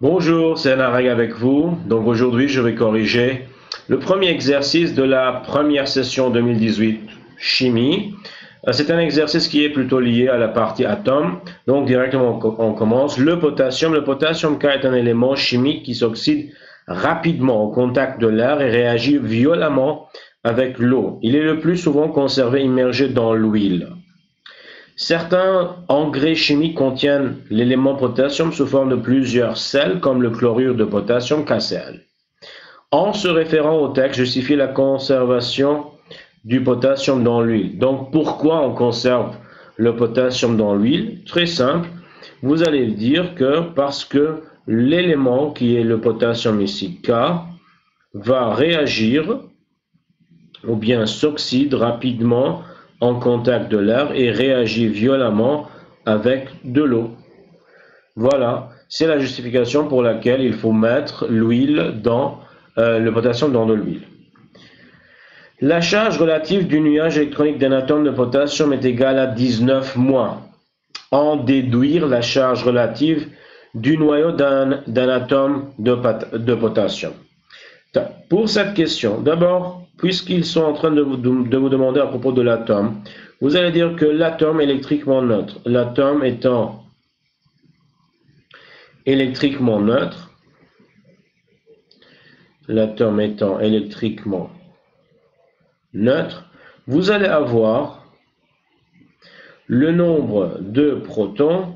Bonjour, c'est Anarag avec vous. Donc aujourd'hui, je vais corriger le premier exercice de la première session 2018 chimie. C'est un exercice qui est plutôt lié à la partie atome. Donc directement, on commence. Le potassium K est un élément chimique qui s'oxyde rapidement au contact de l'air et réagit violemment avec l'eau. Il est le plus souvent conservé immergé dans l'huile. Certains engrais chimiques contiennent l'élément potassium sous forme de plusieurs sels, comme le chlorure de potassium KCl. En se référant au texte, justifiez la conservation du potassium dans l'huile. Donc, pourquoi on conserve le potassium dans l'huile? Très simple, vous allez dire que parce que l'élément qui est le potassium ici, K, va réagir ou bien s'oxyde rapidement en contact de l'air et réagit violemment avec de l'eau. Voilà, c'est la justification pour laquelle il faut mettre l'huile dans le potassium dans de l'huile. La charge relative du nuage électronique d'un atome de potassium est égale à 19 moins. En déduire la charge relative du noyau d'un atome de potassium. Pour cette question, d'abord, puisqu'ils sont en train de vous demander à propos de l'atome, vous allez dire que l'atome est électriquement neutre. L'atome étant électriquement neutre, vous allez avoir le nombre de protons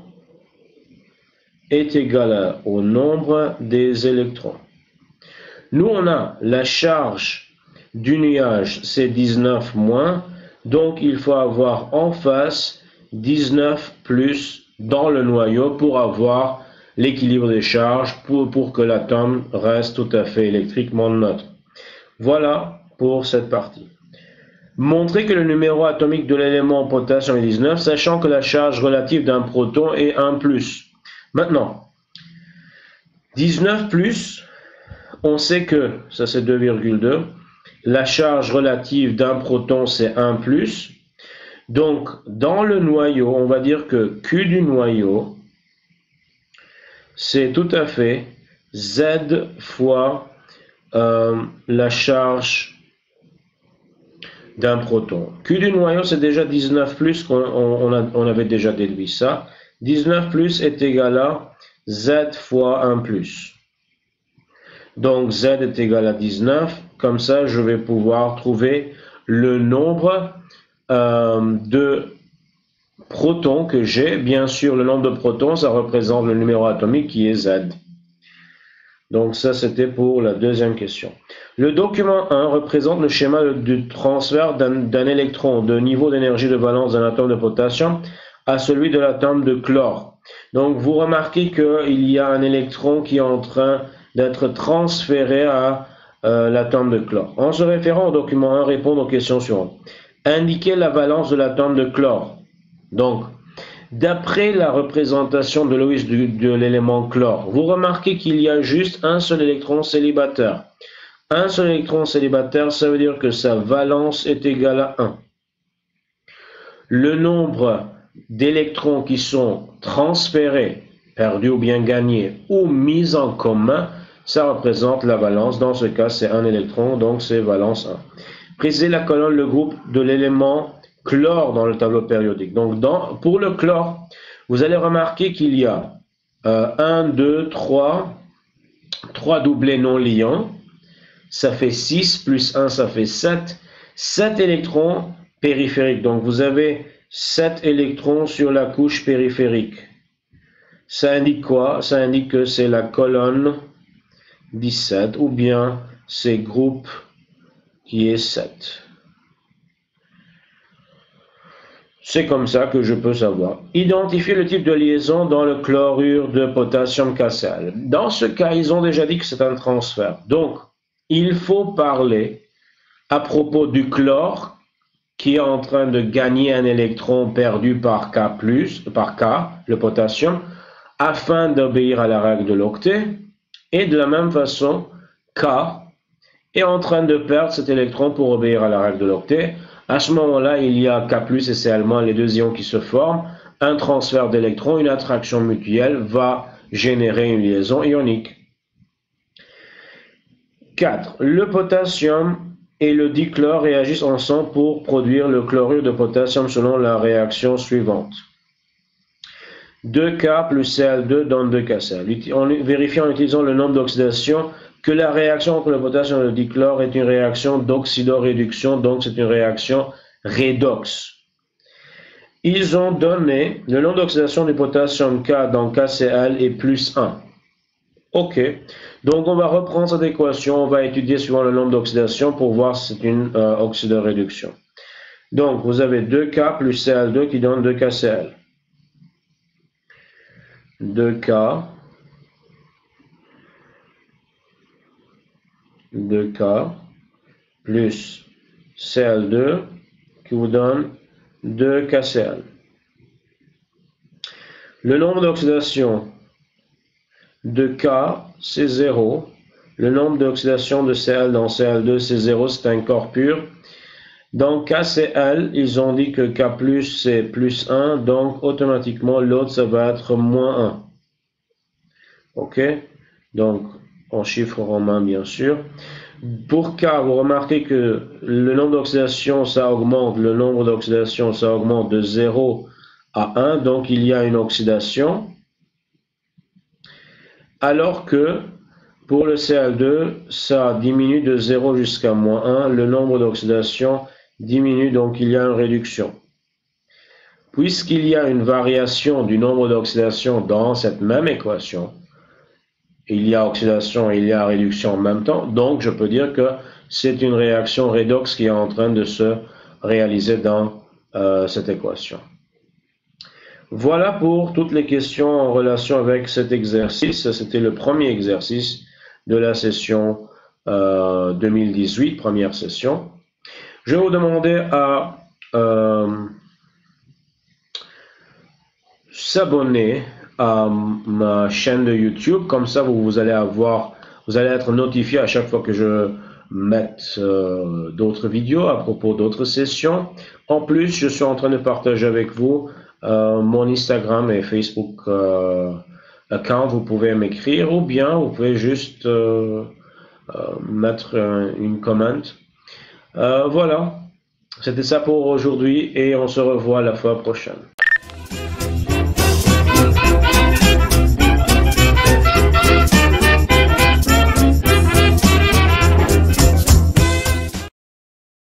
est égal au nombre des électrons. Nous, on a la charge du nuage, c'est 19 moins, donc il faut avoir en face 19 plus dans le noyau pour avoir l'équilibre des charges, pour que l'atome reste tout à fait électriquement neutre. Voilà pour cette partie. Montrez que le numéro atomique de l'élément potassium est 19, sachant que la charge relative d'un proton est 1 plus. Maintenant, 19 plus, on sait que, ça c'est 2,2, la charge relative d'un proton c'est 1 plus. Donc, dans le noyau, on va dire que Q du noyau, c'est tout à fait Z fois la charge d'un proton. Q du noyau, c'est déjà 19 plus, on avait déjà déduit ça. 19 plus est égal à Z fois 1 plus. Donc Z est égal à 19. Comme ça, je vais pouvoir trouver le nombre de protons que j'ai. Bien sûr, le nombre de protons, ça représente le numéro atomique qui est Z. Donc ça, c'était pour la deuxième question. Le document 1 représente le schéma du transfert d'un électron de niveau d'énergie de valence d'un atome de potassium à celui de l'atome de chlore. Donc vous remarquez qu'il y a un électron qui est en train d'être transféré à l'atome de chlore. En se référant au document 1, répondre aux questions suivantes. Indiquez la valence de l'atome de chlore. Donc, d'après la représentation de Lewis de l'élément chlore, vous remarquez qu'il y a juste un seul électron célibataire. Un seul électron célibataire, ça veut dire que sa valence est égale à 1. Le nombre d'électrons qui sont transférés, perdus ou bien gagnés, ou mis en commun, ça représente la valence. Dans ce cas, c'est un électron, donc c'est valence 1. Précisez la colonne, le groupe de l'élément chlore dans le tableau périodique. Donc, pour le chlore, vous allez remarquer qu'il y a 1, 2, 3 doublés non liants. Ça fait 6 plus 1, ça fait 7. 7 électrons périphériques. Donc, vous avez 7 électrons sur la couche périphérique. Ça indique quoi? Ça indique que c'est la colonne 17 ou bien c'est groupe qui est 7. C'est comme ça que je peux savoir. Identifier le type de liaison dans le chlorure de potassium KCl. Dans ce cas, ils ont déjà dit que c'est un transfert. Donc, il faut parler à propos du chlore qui est en train de gagner un électron perdu par K+, le potassium, afin d'obéir à la règle de l'octet. Et de la même façon, K est en train de perdre cet électron pour obéir à la règle de l'octet. À ce moment-là, il y a K+, et c'est allemand, les deux ions qui se forment, un transfert d'électrons, une attraction mutuelle va générer une liaison ionique. 4. Le potassium et le dichlore réagissent ensemble pour produire le chlorure de potassium selon la réaction suivante. 2K plus Cl2 donne 2KCl. On vérifie en utilisant le nombre d'oxydation que la réaction entre le potassium et le dichlore est une réaction d'oxydoréduction, donc c'est une réaction redox. Ils ont donné le nombre d'oxydation du potassium K dans KCl est plus 1. Ok, donc on va reprendre cette équation, on va étudier suivant le nombre d'oxydation pour voir si c'est une oxydoréduction. Donc vous avez 2K plus Cl2 qui donne 2KCl. 2K plus Cl2 qui vous donne 2KCl. Le nombre d'oxydation de K, c'est 0. Le nombre d'oxydation de Cl dans Cl2, c'est 0, c'est un corps pur. Dans KCl, ils ont dit que K+, c'est plus 1, donc automatiquement, l'autre, ça va être moins 1. OK? Donc, en chiffres romains, bien sûr. Pour K, vous remarquez que le nombre d'oxydation, ça augmente. Le nombre d'oxydation, ça augmente de 0 à 1. Donc, il y a une oxydation. Alors que pour le Cl2, ça diminue de 0 jusqu'à moins 1. Le nombre d'oxydation diminue, donc il y a une réduction. Puisqu'il y a une variation du nombre d'oxydation dans cette même équation, il y a oxydation et il y a réduction en même temps, donc je peux dire que c'est une réaction redox qui est en train de se réaliser dans cette équation. Voilà pour toutes les questions en relation avec cet exercice. C'était le premier exercice de la session 2018, première session. Je vais vous demander à s'abonner à ma chaîne de YouTube, comme ça vous allez être notifié à chaque fois que je mette d'autres vidéos à propos d'autres sessions. En plus, je suis en train de partager avec vous mon Instagram et Facebook account. Vous pouvez m'écrire ou bien vous pouvez juste mettre une comment. Voilà, c'était ça pour aujourd'hui et on se revoit la fois prochaine.